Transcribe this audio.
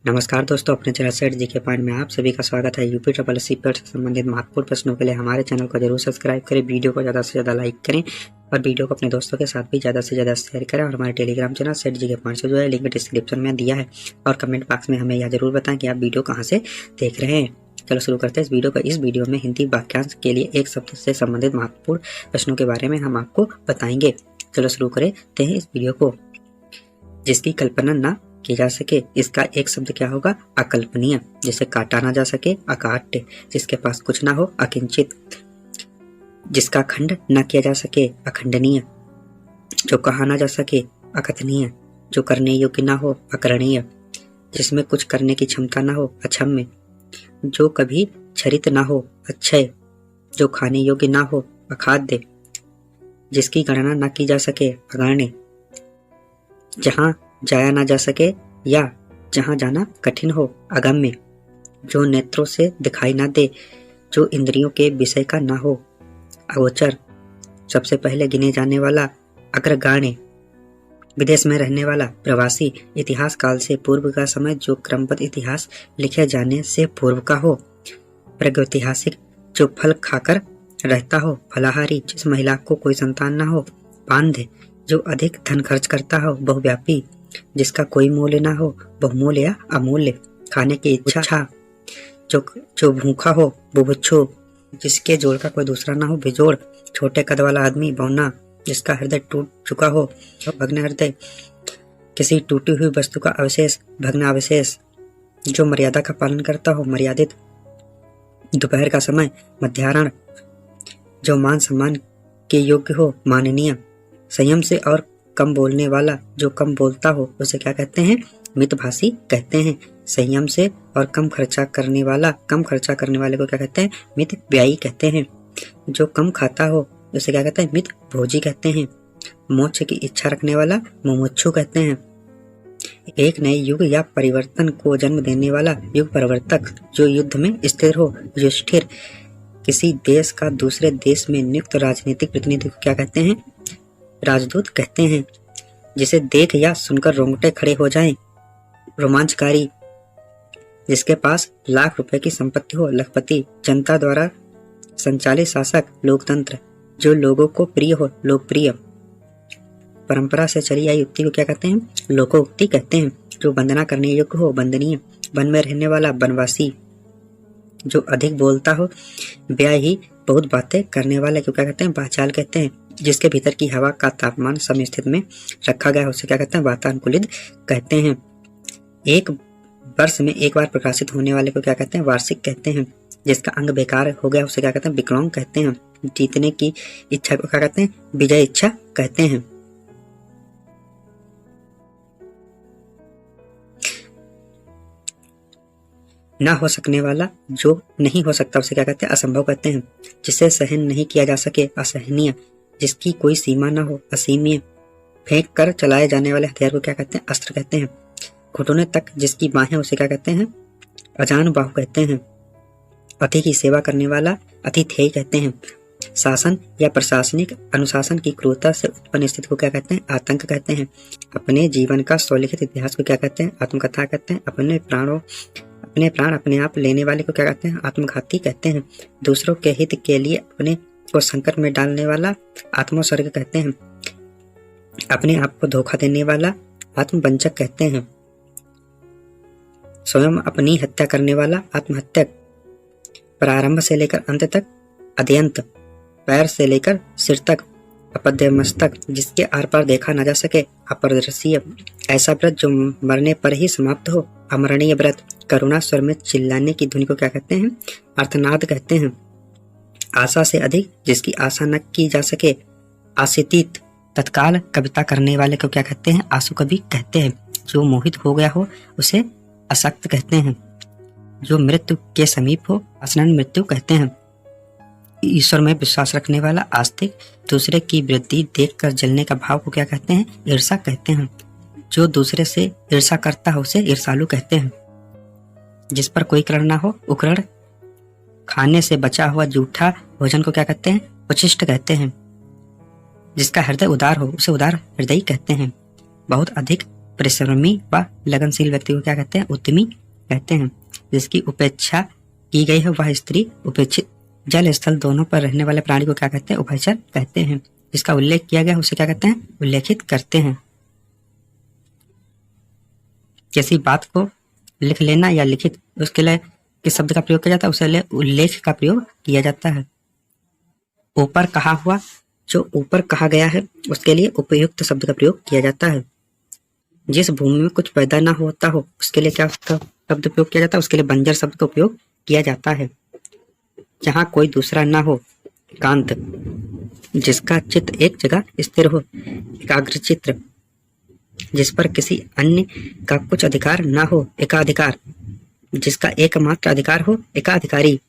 नमस्कार दोस्तों, अपने चैनल सेट जीके पॉइंट में आप सभी का स्वागत है। यूपी ट्रिपल एससी पेट से संबंधित महत्वपूर्ण प्रश्नों के लिए हमारे चैनल को जरूर सब्सक्राइब करें, वीडियो को ज़्यादा से ज़्यादा लाइक करें और वीडियो को अपने दोस्तों के साथ भी ज़्यादा से ज़्यादा शेयर करें। और हमारे Telegram channel set GK point से जो है लिंक डिस्क्रिप्शन में दिया है और कमेंट बॉक्स में हमें यह जरूर बताएं कि आप वीडियो कहाँ से देख रहे हैं। चलो शुरू करते हैं इस वीडियो को। इस वीडियो में हिंदी वाक्यांश के लिए एक शब्द से संबंधित महत्वपूर्ण प्रश्नों के बारे में हम आपको बताएंगे। चलो शुरू करते हैं इस वीडियो को। जिसकी कल्पना ना की जा सके, इसका एक शब्द क्या होगा? अकल्पनीय। जिसे काटा ना जा सके, अकाट्य। जिसके पास कुछ ना हो, अकिंचित। जिसका खंड ना किया जा सके, अखंडनीय। जो कहा ना जा सके, अकथनीय। जो करने योग्य ना हो, अकरणीय। जिसमें कुछ करने की क्षमता ना हो, अक्षम्य। जो कभी क्षरित ना हो, अक्षय। जो खाने योग्य ना हो, अखाद्य। जिसकी गणना ना की जा सके, अगण्य। जहां जाया ना जा सके या जहां जाना कठिन हो, अगम्य। जो नेत्रों से दिखाई ना दे, जो इंद्रियों के विषय का ना हो, अगोचर। सबसे पहले गिने जाने वाला, अग्रगाण्य। विदेश में रहने वाला, प्रवासी। इतिहास काल से पूर्व का समय, जो क्रमबद्ध इतिहास लिखे जाने से पूर्व का हो, प्रागैतिहासिक। जो फल खाकर रहता हो, फलाहारी। जिस महिला को कोई संतान ना हो, बांध्य। जो अधिक धन खर्च करता हो, बहुव्यापी। जिसका कोई मूल्य ना हो, बहुमूल्य या अमूल्य। खाने की इच्छा। जो भूखा हो, बुभुक्षु। जिसके जोड़ का कोई दूसरा ना हो, बेजोड़। छोटे कद वाला आदमी, बौना। जिसका हृदय टूट चुका हो, भग्न हृदय। किसी टूटी हुई वस्तु का अवशेष, भग्नावशेष। जो मर्यादा का पालन करता हो, मर्यादित। दोपहर का समय, मध्याह्न। जो मान सम्मान के योग्य हो, माननीय। संयम से और कम बोलने वाला। जो कम बोलता हो उसे क्या कहते हैं? मितभाषी कहते हैं। संयम से और कम खर्चा करने वाले को क्या कहते हैं? मित व्ययी कहते हैं। जो कम खाता हो उसे क्या कहते हैं? मित भोजी कहते हैं। मोक्ष की इच्छा रखने वाला मुमुक्षु कहते हैं। एक नए युग या परिवर्तन को जन्म देने वाला, युग परिवर्तक। जो युद्ध में स्थिर हो, युधिष्ठिर। किसी देश का दूसरे देश में नियुक्त राजनीतिक प्रतिनिधि को क्या कहते हैं? राजदूत कहते हैं। जिसे देख या सुनकर रोंगटे खड़े हो जाएं, रोमांचकारी। जिसके पास लाख रुपए की संपत्ति हो, लखपति। जनता द्वारा संचालित शासक, लोकतंत्र। जो लोगों को प्रिय हो, लोकप्रिय। परंपरा से चली आई युक्ति को क्या कहते हैं? लोकोक्ति कहते हैं। जो वंदना करने योग्य हो, वंदनीय। वन में रहने वाला, वनवासी। जो अधिक बोलता हो, ब्याही। बहुत बातें करने वाले को क्या कहते हैं? वाचाल कहते हैं। जिसके भीतर की हवा का तापमान समस्थिति में रखा गया है उसे क्या कहते हैं? वातानुकूलित कहते हैं। एक वर्ष में एक बार प्रकाशित होने वाले को क्या कहते हैं? वार्षिक कहते हैं। जिसका अंग बेकार हो गया उसे क्या कहते हैं? विकलांग कहते हैं। जीतने की इच्छा को क्या कहते हैं? विजय इच्छा कहते हैं। ना हो सकने वाला, जो नहीं हो सकता उसे क्या कहते हैं? असंभव कहते हैं। जिसे सहन नहीं किया जा सके, असहनीय। जिसकी कोई सीमा ना हो, असीमीय। फेंक कर चलाए जाने वाले हथियार को क्या कहते हैं? अस्त्र कहते हैं। घुटने तक जिसकी बाहें उसे क्या कहते हैं? अजान बाहु कहते हैं। अति की सेवा करने वाला, अतिथेय कहते हैं। शासन या प्रशासनिक अनुशासन की क्रूरता से उत्पन्न स्थिति को क्या कहते हैं? आतंक कहते हैं। अपने जीवन का स्वलिखित इतिहास को क्या कहते हैं? आत्मकथा कहते हैं। अपने प्राण अपने आप लेने वाले को क्या कहते हैं? आत्मघाती कहते हैं। दूसरों के हित के लिए अपने को संकट में डालने वाला, आत्मोत्सर्ग कहते हैं। अपने आप को धोखा देने वाला, आत्मवंचक कहते हैं। स्वयं अपनी हत्या करने वाला, आत्महत्यक। प्रारंभ से लेकर अंत तक, अद्यंत। पैर से लेकर सिर तक, अपद्यमस्तक। जिसके आर पार देखा न जा सके, अपारदर्शी। ऐसा व्रत जो मरने पर ही समाप्त हो, अमरणीय व्रत। करुणा स्वर में चिल्लाने की ध्वनि को क्या कहते हैं? अर्थनाद कहते हैं। आशा से अधिक, जिसकी आशा न की जा सके, आशितीत। तत्काल कविता करने वाले को क्या कहते हैं? आंसू कवि कहते हैं। जो मोहित हो गया हो उसे असक्त कहते हैं। जो मृत्यु के समीप हो, असनन मृत्यु कहते हैं। ईश्वर में विश्वास रखने वाला, आस्तिक। दूसरे की वृद्धि देखकर जलने का भाव को क्या कहते हैं? ईर्षा कहते हैं। जो दूसरे से ईर्षा करता हो उसे ईर्षालु कहते हैं। जिस पर कोई करण ना हो, उकरण। खाने से बचा हुआ जूठा भोजन को क्या कहते हैं? उच्छिष्ट कहते हैं। जिसका हृदय उदार हो उसे उदार हृदय कहते हैं। बहुत अधिक परिश्रमी व लगनशील व्यक्ति को क्या कहते हैं? उद्यमी कहते हैं। जिसकी उपेक्षा की गई है वह स्त्री उपेक्षित। जल स्थल दोनों पर रहने वाले प्राणी को क्या कहते हैं? उभयचर कहते हैं। जिसका उल्लेख किया गया उसे क्या कहते हैं? उल्लेखित करते हैं। किसी बात को लिख लेना या लिखित, उसके लिए किस शब्द का प्रयोग किया जाता है? उसके लिए उल्लेख का प्रयोग किया जाता है। ऊपर कहा हुआ, जो ऊपर कहा गया है उसके लिए उपयुक्त शब्द का प्रयोग किया जाता है। जिस भूमि में कुछ पैदा ना होता हो उसके लिए क्या शब्द प्रयोग किया जाता है? उसके लिए बंजर शब्द का उपयोग किया जाता है। जहाँ कोई दूसरा ना हो, एकांत। जिसका चित्त एक जगह स्थिर हो, एकाग्र चित्र। जिस पर किसी अन्य का कुछ अधिकार ना हो, एकाधिकार। जिसका एकमात्र अधिकार हो, एकाधिकारी।